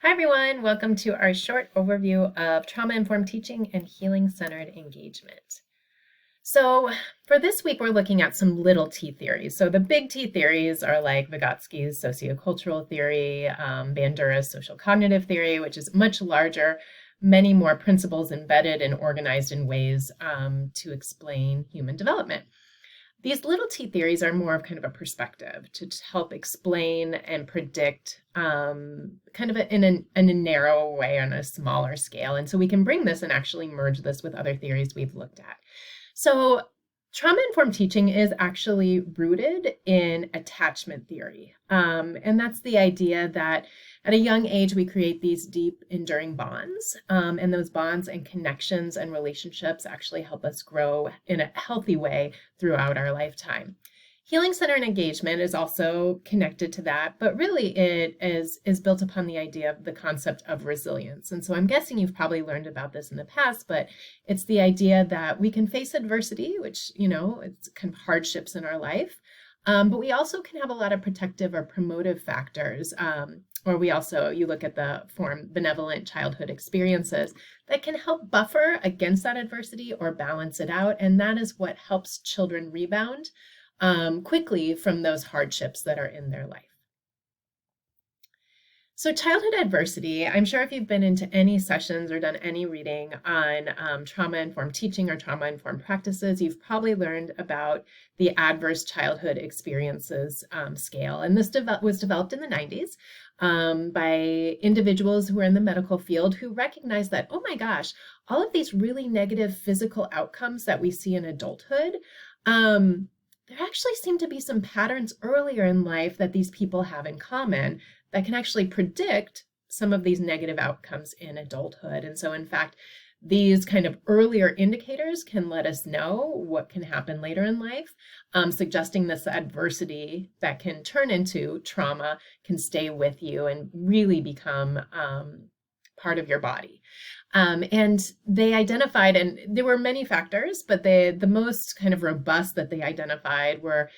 Hi, everyone. Welcome to our short overview of trauma-informed teaching and healing-centered engagement. So for this week, we're looking at some little T theories. So the big T theories are like Vygotsky's sociocultural theory, Bandura's social cognitive theory, which is much larger, many more principles embedded and organized in ways to explain human development. These little T theories are more of kind of a perspective to help explain and predict kind of in a narrow way on a smaller scale. And so we can bring this and actually merge this with other theories we've looked at. So trauma-informed teaching is actually rooted in attachment theory. And that's the idea that at a young age, we create these deep, enduring bonds. And those bonds and connections and relationships actually help us grow in a healthy way throughout our lifetime. Healing-centered engagement is also connected to that, but really it is built upon the idea of the concept of resilience. And so I'm guessing you've probably learned about this in the past, but it's the idea that we can face adversity, which, it's kind of hardships in our life, but we also can have a lot of protective or promotive factors, you look at the form benevolent childhood experiences that can help buffer against that adversity or balance it out. And that is what helps children rebound quickly from those hardships that are in their life. So childhood adversity, I'm sure if you've been into any sessions or done any reading on trauma-informed teaching or trauma-informed practices, you've probably learned about the adverse childhood experiences scale. And this was developed in the 90s by individuals who are in the medical field who recognized that, oh my gosh, all of these really negative physical outcomes that we see in adulthood, there actually seem to be some patterns earlier in life that these people have in common that can actually predict some of these negative outcomes in adulthood. And so, in fact, these kind of earlier indicators can let us know what can happen later in life, suggesting this adversity that can turn into trauma can stay with you and really become part of your body. And they identified, and there were many factors, but the most kind of robust that they identified were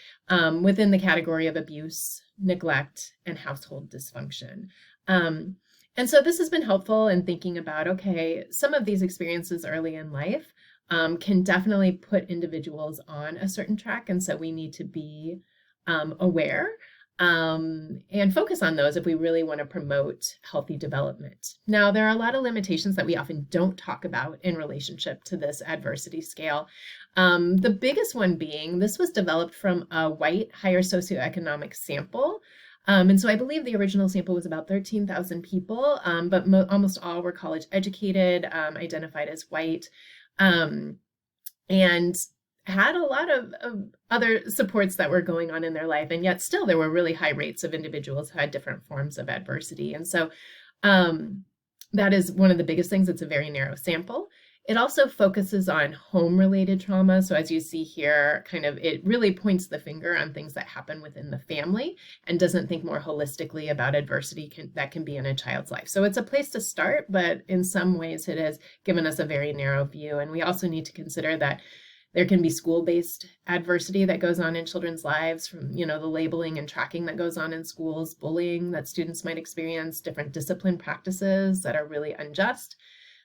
within the category of abuse, neglect, and household dysfunction. And so this has been helpful in thinking about, okay, some of these experiences early in life can definitely put individuals on a certain track. And so we need to be aware and focus on those if we really want to promote healthy development. Now, there are a lot of limitations that we often don't talk about in relationship to this adversity scale. The biggest one being this was developed from a white higher socioeconomic sample. And so I believe the original sample was about 13,000 people, but almost all were college educated, identified as white, and had a lot of other supports that were going on in their life. And yet still there were really high rates of individuals who had different forms of adversity. And so that is one of the biggest things. It's a very narrow sample. It also focuses on home-related trauma. So as you see here, kind of it really points the finger on things that happen within the family and doesn't think more holistically about adversity that can be in a child's life. So it's a place to start, but in some ways it has given us a very narrow view. And we also need to consider that there can be school-based adversity that goes on in children's lives from, the labeling and tracking that goes on in schools, bullying that students might experience, different discipline practices that are really unjust.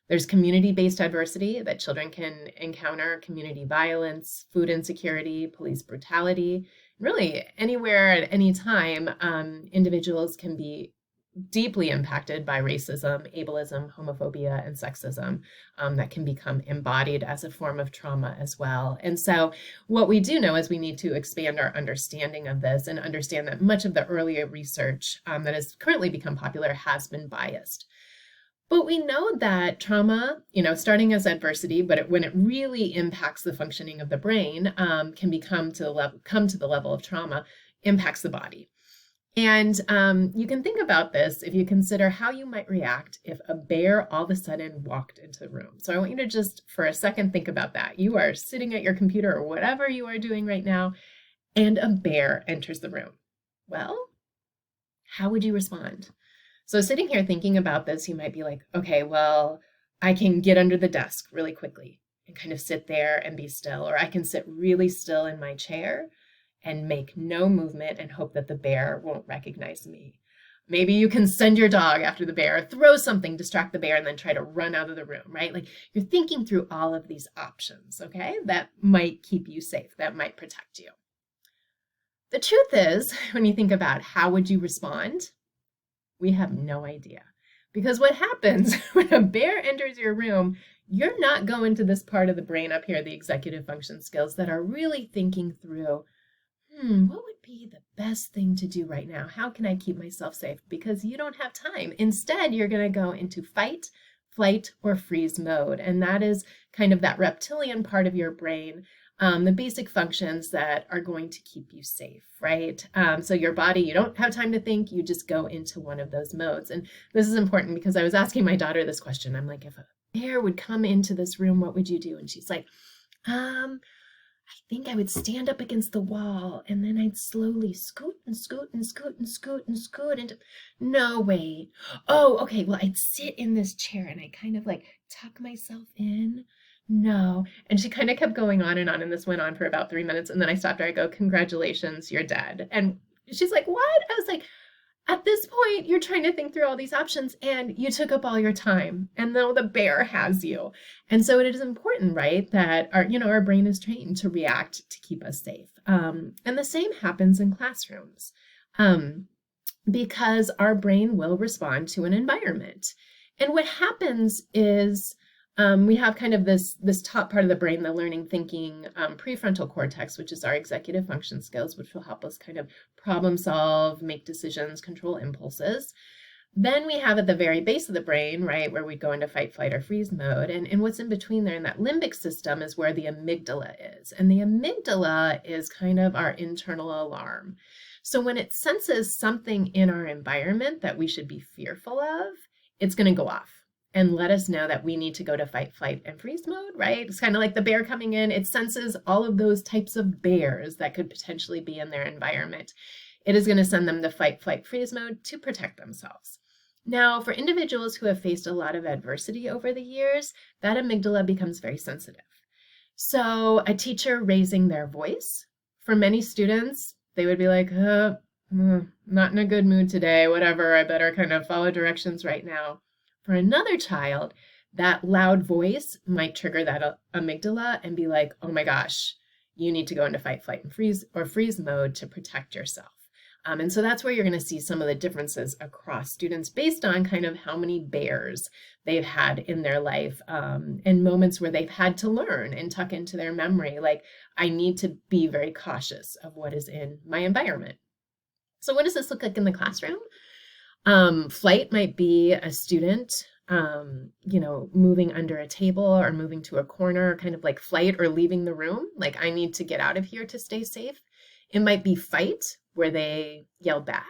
There's community-based adversity that children can encounter, community violence, food insecurity, police brutality. Really, anywhere at any time, individuals can be deeply impacted by racism, ableism, homophobia, and sexism that can become embodied as a form of trauma as well. And so what we do know is we need to expand our understanding of this and understand that much of the earlier research that has currently become popular has been biased. But we know that trauma, starting as adversity, but when it really impacts the functioning of the brain, can come to the level of trauma, impacts the body. And you can think about this if you consider how you might react if a bear all of a sudden walked into the room. So I want you to just for a second think about that. You are sitting at your computer or whatever you are doing right now, and a bear enters the room. Well, how would you respond? So sitting here thinking about this, you might be like, okay, well, I can get under the desk really quickly and kind of sit there and be still, or I can sit really still in my chair and make no movement and hope that the bear won't recognize me. Maybe you can send your dog after the bear, throw something, distract the bear, and then try to run out of the room, right? Like you're thinking through all of these options, okay? That might keep you safe, that might protect you. The truth is, when you think about how would you respond, we have no idea. Because what happens when a bear enters your room, you're not going to this part of the brain up here, the executive function skills, that are really thinking through, what would be the best thing to do right now? How can I keep myself safe? Because you don't have time. Instead, you're going to go into fight, flight, or freeze mode. And that is kind of that reptilian part of your brain, the basic functions that are going to keep you safe, right? So your body, you don't have time to think, you just go into one of those modes. And this is important because I was asking my daughter this question. I'm like, if a bear would come into this room, what would you do? And she's like, I think I would stand up against the wall and then I'd slowly scoot and scoot and scoot and scoot and scoot into, no, wait. Oh, okay. Well, I'd sit in this chair and I kind of like tuck myself in. No. And she kind of kept going on, and this went on for about 3 minutes. And then I stopped her. I go, congratulations, you're dead. And she's like, what? I was like, at this point, you're trying to think through all these options and you took up all your time, and now the bear has you. And so it is important, right, that our brain is trained to react to keep us safe. And the same happens in classrooms, because our brain will respond to an environment. And what happens is we have kind of this top part of the brain, the learning, thinking, prefrontal cortex, which is our executive function skills, which will help us kind of problem solve, make decisions, control impulses. Then we have at the very base of the brain, right, where we go into fight, flight, or freeze mode. And what's in between there in that limbic system is where the amygdala is. And the amygdala is kind of our internal alarm. So when it senses something in our environment that we should be fearful of, it's going to go off and let us know that we need to go to fight, flight, and freeze mode, right? It's kind of like the bear coming in. It senses all of those types of bears that could potentially be in their environment. It is going to send them to fight, flight, freeze mode to protect themselves. Now, for individuals who have faced a lot of adversity over the years, that amygdala becomes very sensitive. So a teacher raising their voice, for many students, they would be like, not in a good mood today, whatever, I better kind of follow directions right now. For another child, that loud voice might trigger that amygdala and be like, oh my gosh, you need to go into fight, flight, and freeze mode to protect yourself. And so that's where you're going to see some of the differences across students based on kind of how many bears they've had in their life, and moments where they've had to learn and tuck into their memory, like, I need to be very cautious of what is in my environment. So what does this look like in the classroom? Flight might be a student, moving under a table or moving to a corner, kind of like flight or leaving the room. Like, I need to get out of here to stay safe. It might be fight, where they yell back,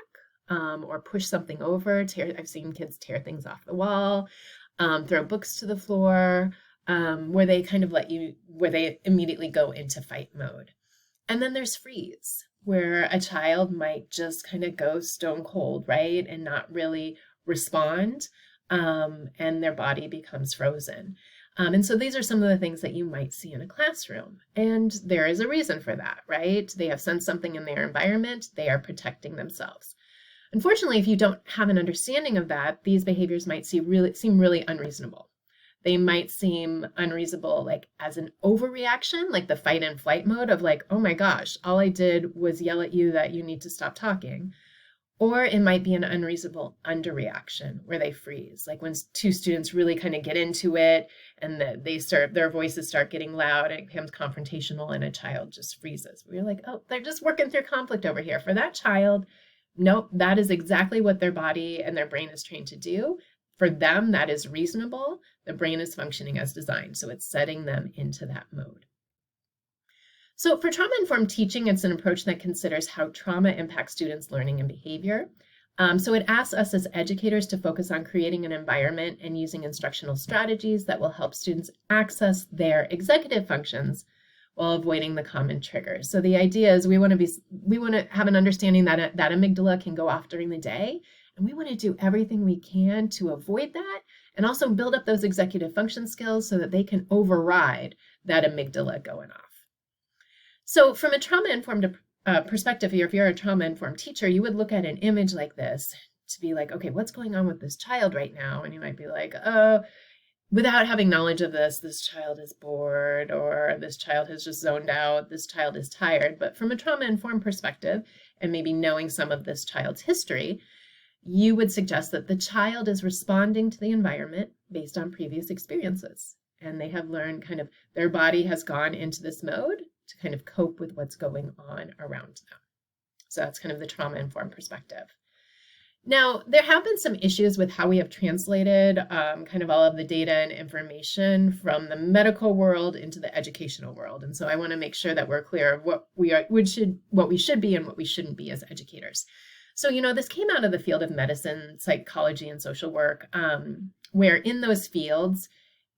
or push something over. I've seen kids tear things off the wall, throw books to the floor, where they kind of where they immediately go into fight mode. And then there's freeze, where a child might just kind of go stone cold, right? And not really respond, and their body becomes frozen. And so these are some of the things that you might see in a classroom. And there is a reason for that, right? They have sensed something in their environment. They are protecting themselves. Unfortunately, if you don't have an understanding of that, these behaviors might seem really unreasonable. They might seem unreasonable, like as an overreaction, like the fight and flight mode of like, oh my gosh, all I did was yell at you that you need to stop talking. Or it might be an unreasonable underreaction where they freeze, like when two students really kind of get into it and their voices start getting loud, it becomes confrontational and a child just freezes. We're like, oh, they're just working through conflict over here. For that child, nope, that is exactly what their body and their brain is trained to do. For them, that is reasonable. The brain is functioning as designed, so it's setting them into that mode. So for trauma-informed teaching, it's an approach that considers how trauma impacts students' learning and behavior. So it asks us as educators to focus on creating an environment and using instructional strategies that will help students access their executive functions while avoiding the common triggers. So the idea is we want to have an understanding that that amygdala can go off during the day, and we want to do everything we can to avoid that and also build up those executive function skills so that they can override that amygdala going off. So from a trauma-informed perspective, if you're a trauma-informed teacher, you would look at an image like this, to be like, okay, what's going on with this child right now? And you might be like, without having knowledge of this child is bored, or this child has just zoned out, this child is tired. But from a trauma-informed perspective, and maybe knowing some of this child's history, you would suggest that the child is responding to the environment based on previous experiences. And they have learned kind of, their body has gone into this mode to kind of cope with what's going on around them. So that's kind of the trauma-informed perspective. Now, there have been some issues with how we have translated kind of all of the data and information from the medical world into the educational world. And so I want to make sure that we're clear of what we should be and what we shouldn't be as educators. So, this came out of the field of medicine, psychology, and social work, where in those fields,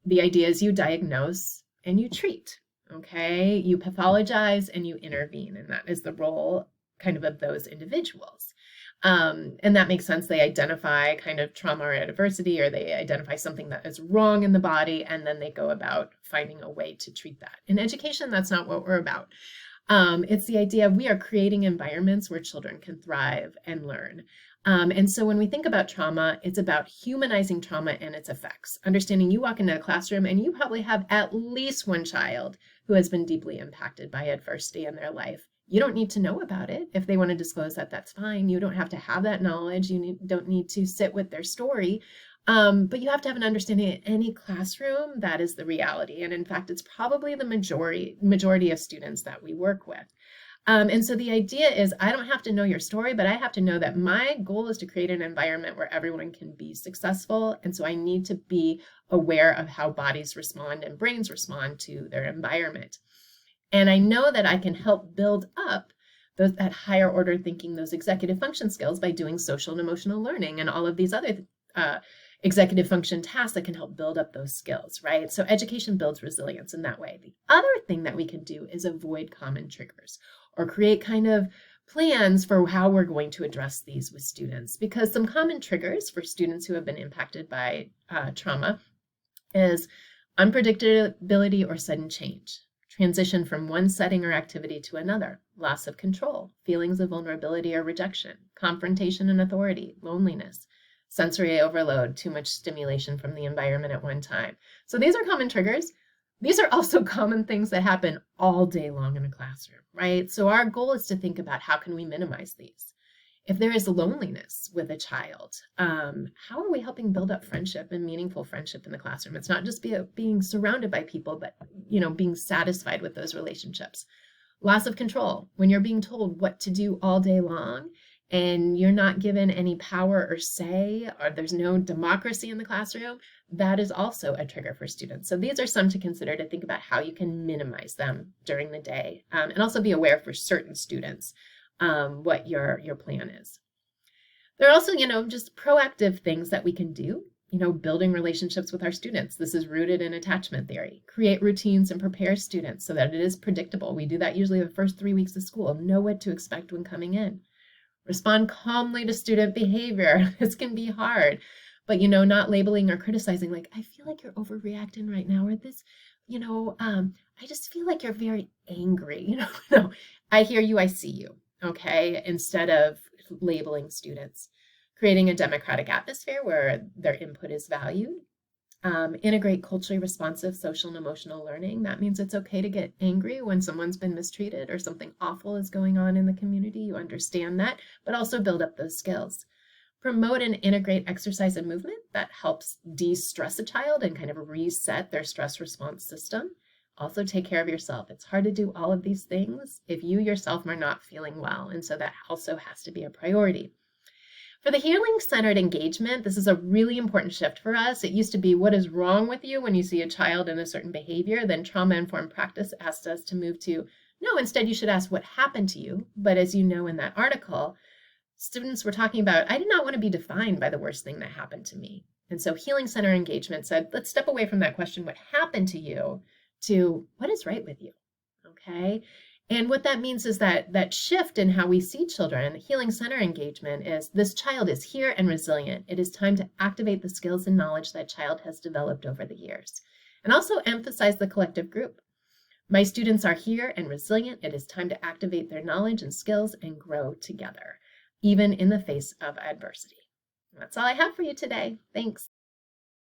the idea is you diagnose and you treat, okay? You pathologize and you intervene, and that is the role kind of those individuals. And that makes sense. They identify kind of trauma or adversity, or they identify something that is wrong in the body, and then they go about finding a way to treat that. In education, that's not what we're about. It's the idea we are creating environments where children can thrive and learn. And so when we think about trauma, it's about humanizing trauma and its effects. Understanding you walk into a classroom and you probably have at least one child who has been deeply impacted by adversity in their life. You don't need to know about it. If they want to disclose that, that's fine. You don't have to have that knowledge. You don't need to sit with their story. But you have to have an understanding in any classroom that is the reality. And in fact, it's probably the majority of students that we work with. And so the idea is I don't have to know your story, but I have to know that my goal is to create an environment where everyone can be successful. And so I need to be aware of how bodies respond and brains respond to their environment. And I know that I can help build up that higher order thinking, those executive function skills by doing social and emotional learning and all of these other executive function tasks that can help build up those skills, right? So education builds resilience in that way. The other thing that we can do is avoid common triggers or create kind of plans for how we're going to address these with students, because some common triggers for students who have been impacted by trauma is unpredictability or sudden change, transition from one setting or activity to another, loss of control, feelings of vulnerability or rejection, confrontation and authority, loneliness, sensory overload, too much stimulation from the environment at one time. So these are common triggers. These are also common things that happen all day long in a classroom, right? So our goal is to think about how can we minimize these. If there is loneliness with a child, how are we helping build up friendship and meaningful friendship in the classroom? It's not just being surrounded by people, but being satisfied with those relationships. Loss of control, when you're being told what to do all day long and you're not given any power or say, or there's no democracy in the classroom, that is also a trigger for students. So these are some to consider to think about how you can minimize them during the day, and also be aware for certain students what your plan is. There are also, just proactive things that we can do, building relationships with our students. This is rooted in attachment theory. Create routines and prepare students so that it is predictable. We do that usually the first 3 weeks of school. Know what to expect when coming in. Respond calmly to student behavior. This can be hard, but, not labeling or criticizing, like, I feel like you're overreacting right now, or this, I just feel like you're very angry. No, I hear you, I see you. Okay, instead of labeling students. Creating a democratic atmosphere where their input is valued. Integrate culturally responsive social and emotional learning. That means it's okay to get angry when someone's been mistreated or something awful is going on in the community. You understand that, but also build up those skills. Promote and integrate exercise and movement that helps de-stress a child and kind of reset their stress response system. Also take care of yourself. It's hard to do all of these things if you yourself are not feeling well. And so that also has to be a priority. For the healing-centered engagement, this is a really important shift for us. It used to be, what is wrong with you when you see a child in a certain behavior? Then trauma-informed practice asked us to move to, no, instead you should ask what happened to you. But as you know in that article, students were talking about, I did not want to be defined by the worst thing that happened to me. And so healing-centered engagement said, let's step away from that question, what happened to you, to what is right with you, okay? And what that means is that shift in how we see children, healing center engagement, is this child is here and resilient. It is time to activate the skills and knowledge that child has developed over the years. And also emphasize the collective group. My students are here and resilient. It is time to activate their knowledge and skills and grow together, even in the face of adversity. That's all I have for you today. Thanks.